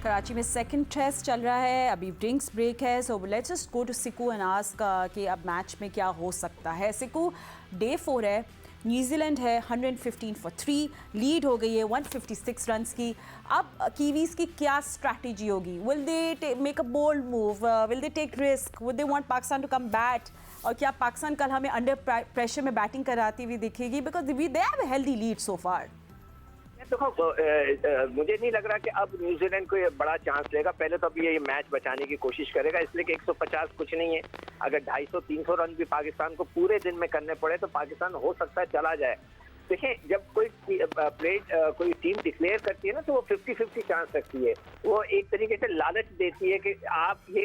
कराची में second test चल रहा है, अभी ड्रिंक्स ब्रेक है, so let's just go to Siku and ask कि अब मैच में क्या हो सकता है। सिकू, डे 4 है, न्यूजीलैंड है 115 फॉर 3, लीड हो गई है 156 रन्स की। अब कीवीज़ की क्या स्ट्रैटेजी होगी? Will they make a bold move, will they take risk, will they want Pakistan to come bat, और क्या पाकिस्तान कल हमें अंडर प्रेशर में बैटिंग कराती हुई दिखेगी? Because they have a healthy lead so far. देखो, मुझे नहीं लग रहा कि अब न्यूजीलैंड को ये बड़ा चांस लेगा। पहले तो अभी ये मैच बचाने की कोशिश करेगा, इसलिए कि 150 कुछ नहीं है। अगर 250-300 रन भी पाकिस्तान को पूरे दिन में करने पड़े तो पाकिस्तान हो सकता है चला जाए। देखिए, जब कोई टीम डिक्लेयर करती है ना, तो वो 50-50 चांस रखती है। वो एक तरीके से लालच देती है कि आप ये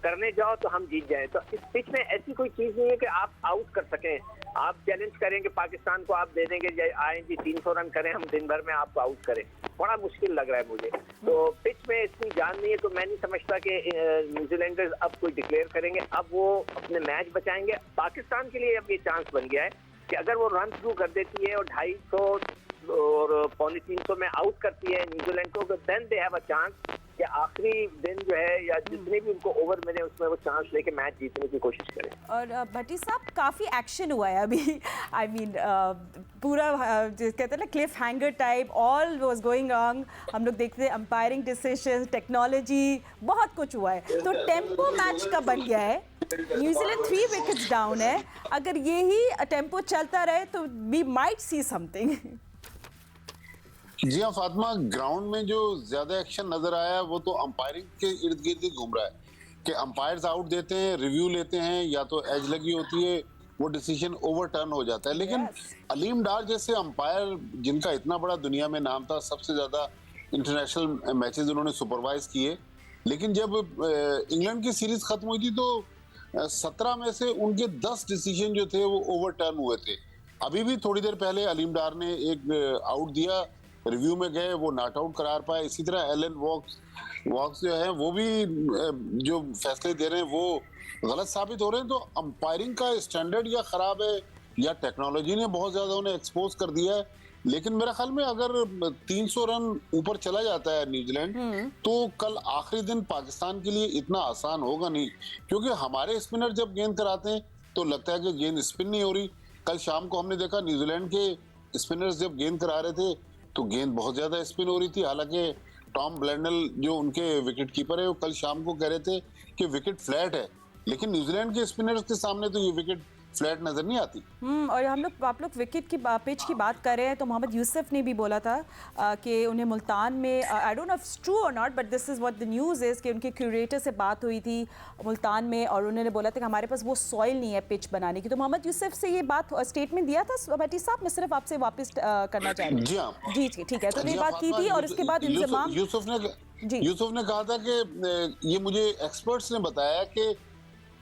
करने जाओ तो हम जीत जाएं। तो इस पिच में ऐसी कोई चीज नहीं है कि आप आउट कर सकें। आप चैलेंज करेंगे पाकिस्तान को, आप दे देंगे आए जी 300 रन करें हम दिन भर में, आपको आउट करें, बड़ा मुश्किल लग रहा है मुझे। तो पिच में इतनी जान नहीं है, तो मैं नहीं समझता कि न्यूजीलैंडर्स अब कोई डिक्लेयर करेंगे। अब वो अपने मैच बचाएंगे। पाकिस्तान के लिए अब ये चांस बन गया है कि अगर वो रन थ्रू कर देती है और 250 और 350 में आउट करती है न्यूजीलैंड को, तो then they have a chance कि आखिरी दिन जो है या जितने भी उनको ओवर मिले उसमें वो चांस लेके मैच जीतने की कोशिश करें। और भट्टी साहब, काफ़ी एक्शन हुआ है अभी। आई मीन पूरा कहते हैं ना Cliff hanger type, all was going wrong. हम लोग देखते हैं अंपायरिंग डिसीजन, टेक्नोलॉजी, बहुत कुछ हुआ है। तो टेम्पो मैच का बन गया है। न्यूजीलैंड 3 विकेट्स डाउन है। अगर यही टेम्पो चलता रहे तो वी माइट सी समथिंग। जी हाँ फातिमा, ग्राउंड में जो ज्यादा एक्शन नजर आया वो तो अंपायरिंग के इर्द गिर्द ही घूम रहा है कि अंपायर्स आउट देते हैं, रिव्यू लेते हैं, या तो एज लगी होती है, वो डिसीजन ओवरटर्न हो जाता है। लेकिन अलीम डार जैसे अंपायर जिनका इतना बड़ा दुनिया में नाम था, सबसे ज्यादा इंटरनेशनल मैचेस उन्होंने सुपरवाइज किए, लेकिन जब इंग्लैंड की सीरीज खत्म हुई थी तो 17 में से उनके 10 डिसीजन जो थे वो ओवरटर्न हुए थे। अभी भी थोड़ी देर पहले अलीम डार ने एक आउट दिया, रिव्यू में गए, वो नॉट आउट करार पाए। इसी तरह एलन वॉक्स जो है वो भी जो फैसले दे रहे हैं वो गलत साबित हो रहे हैं। तो अंपायरिंग का स्टैंडर्ड या खराब है या टेक्नोलॉजी ने बहुत ज्यादा उन्हें एक्सपोज कर दिया है। लेकिन मेरे ख्याल में अगर 300 रन ऊपर चला जाता है न्यूजीलैंड, तो कल आखिरी दिन पाकिस्तान के लिए इतना आसान होगा नहीं, क्योंकि हमारे स्पिनर जब गेंद कराते हैं तो लगता है कि गेंद स्पिन नहीं हो रही। कल शाम को हमने देखा न्यूजीलैंड के स्पिनर्स जब गेंद करा रहे थे तो गेंद बहुत ज्यादा स्पिन हो रही थी। हालांकि टॉम ब्लैंडल जो उनके विकेट कीपर है वो कल शाम को कह रहे थे कि विकेट फ्लैट है, लेकिन न्यूजीलैंड के स्पिनर्स के सामने तो ये विकेट फ्लैट नजर नहीं आती। और आप लोग विकेट की पिच की बात कर रहे हैं तो मोहम्मद यूसुफ ने भी बोला था कि उन्हें मुल्तान में, I don't know if it's true और not, but this is what the news is कि उनके क्यूरेटर से बात हुई थी मुल्तान में और उन्होंने बोला था कि हमारे पास वो सॉइल नहीं है पिच बनाने की। तो मोहम्मद यूसुफ से ये बात स्टेटमेंट दिया था भट्टी साहब, मैं सिर्फ आपसे वापस करना चाह रही हूँ। जी हाँ, जी ठीक है, तो ये बात की थी और उसके बाद इंतजाम यूसुफ ने कहा था कि ये मुझे एक्सपर्ट्स ने बताया कि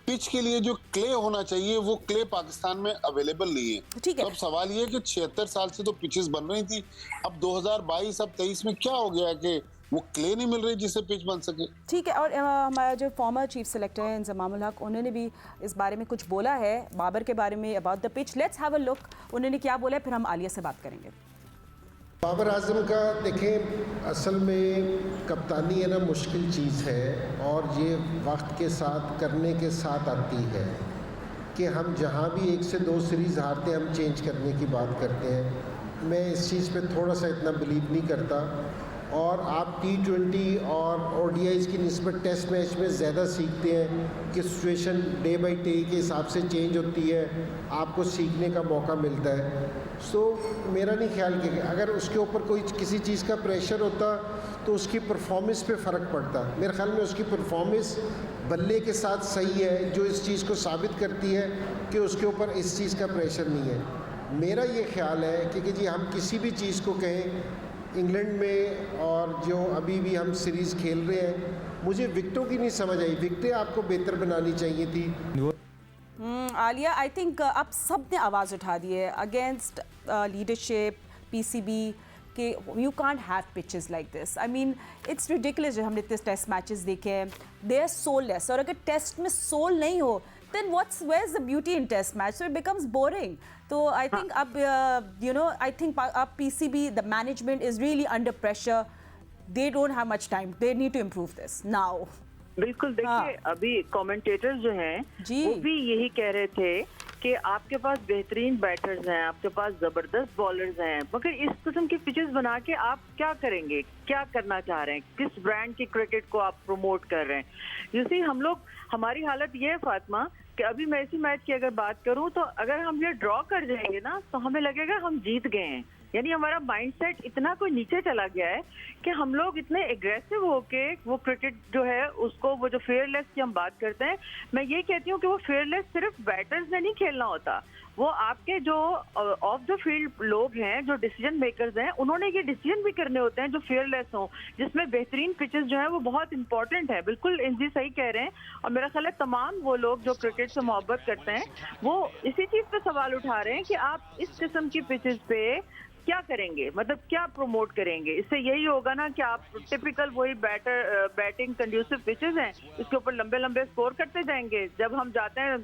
पिच के लिए जो क्ले होना चाहिए वो क्ले पाकिस्तान में अवेलेबल नहीं है। तो अब सवाल ये कि 76 साल से तो पिचेस बन रही थी, अब 2022 अब 23 में क्या हो गया कि वो क्ले नहीं मिल रही जिससे पिच बन सके। ठीक है, और हमारा जो फॉर्मर चीफ सेलेक्टर है इंजमामुल हक, उन्होंने भी इस बारे में कुछ बोला है, बाबर के बारे में, about the pitch. Let's have a look, उन्होंने क्या बोला है, फिर हम आलिया से बात करेंगे। बाबर आजम का देखें, असल में कप्तानी है ना मुश्किल चीज़ है, और ये वक्त के साथ करने के साथ आती है कि हम जहाँ भी 1 से 2 सीरीज़ हारते हैं हम चेंज करने की बात करते हैं। मैं इस चीज़ पे थोड़ा सा इतना बिलीव नहीं करता। और आप T20 और ODIs की निस्बत टेस्ट मैच में ज़्यादा सीखते हैं कि सिचुएशन डे बाई डे के हिसाब से चेंज होती है, आपको सीखने का मौका मिलता है। सो मेरा नहीं ख्याल कि अगर उसके ऊपर कोई किसी चीज़ का प्रेशर होता तो उसकी परफॉर्मेंस पे फ़र्क पड़ता। मेरे ख्याल में उसकी परफॉर्मेंस बल्ले के साथ सही है, जो इस चीज़ को साबित करती है कि उसके ऊपर इस चीज़ का प्रेशर नहीं है। मेरा ये ख्याल है कि जी हम किसी भी चीज़ को कहें, इंग्लैंड में और जो अभी भी हम सीरीज़ खेल रहे हैं, मुझे विकेटों की नहीं समझ आई। विकेटें आपको बेहतर बनानी चाहिए थी। आलिया, आई थिंक अब सब ने आवाज़ उठा दी है अगेंस्ट लीडरशिप पीसीबी कि you can't have pitches like this. I mean it's ridiculous. जो हमने टेस्ट मैचेस देखे हैं, दे आर सोललेस, और अगर टेस्ट में सोल नहीं हो then where's the beauty in test match? So it becomes boring. So I think I think PCB, the management is really under pressure. they don't have much time. They need to improve this now. बिल्कुल देखिए, अभी commentators जो हैं जी। वो भी यही कह रहे थे कि आपके पास बेहतरीन बैटर्स हैं, आपके पास जबरदस्त बॉलर्स हैं, मगर इस किस्म की पिचेस बना के आप क्या करेंगे, क्या करना चाह रहे हैं, किस ब्रांड की क्रिकेट को आप प्रमोट कर रहे हैं। यू सी, हमारी हालत ये है फातिमा कि अभी मैं इसी मैच की अगर बात करूं तो अगर हम ये ड्रॉ कर जाएंगे ना तो हमें लगेगा हम जीत गए हैं। यानी हमारा माइंडसेट इतना कोई नीचे चला गया है कि हम लोग इतने एग्रेसिव होके वो क्रिकेट जो है उसको, वो जो फेयरलेस की हम बात करते हैं, मैं ये कहती हूँ कि वो फेयरलेस सिर्फ बैटर्स ने नहीं खेलना होता, वो आपके जो ऑफ द फील्ड लोग हैं, जो डिसीजन मेकर्स हैं, उन्होंने ये डिसीजन भी करने होते हैं जो फेयरलेस हों, जिसमें बेहतरीन पिचेस जो है वो बहुत इंपॉर्टेंट है। बिल्कुल इंजी सही कह रहे हैं, और मेरा ख्याल है तमाम वो लोग जो क्रिकेट से मोहब्बत करते हैं वो इसी चीज पे सवाल उठा रहे हैं कि आप इस किस्म की पिचेस पे क्या करेंगे, मतलब क्या प्रमोट करेंगे। इससे यही होगा ना कि आप टिपिकल वही बैटिंग कंड्यूसिव पिचेस हैं, इसके ऊपर लंबे लंबे स्कोर करते जाएंगे। जब हम जाते हैं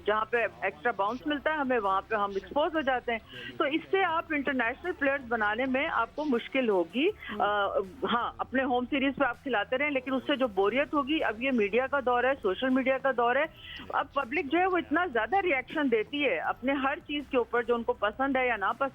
जहाँ पे एक्स्ट्रा बाउंस मिलता है हमें, वहाँ पे हम एक्सपोज हो जाते हैं। तो इससे आप इंटरनेशनल प्लेयर्स बनाने में आपको मुश्किल होगी। हाँ, अपने होम सीरीज पे आप खिलाते रहें, लेकिन उससे जो बोरियत होगी, अब ये मीडिया का दौर है, सोशल मीडिया का दौर है, अब पब्लिक जो है वो इतना ज्यादा रिएक्शन देती है अपने हर चीज के ऊपर, जो उनको पसंद है या ना पसंद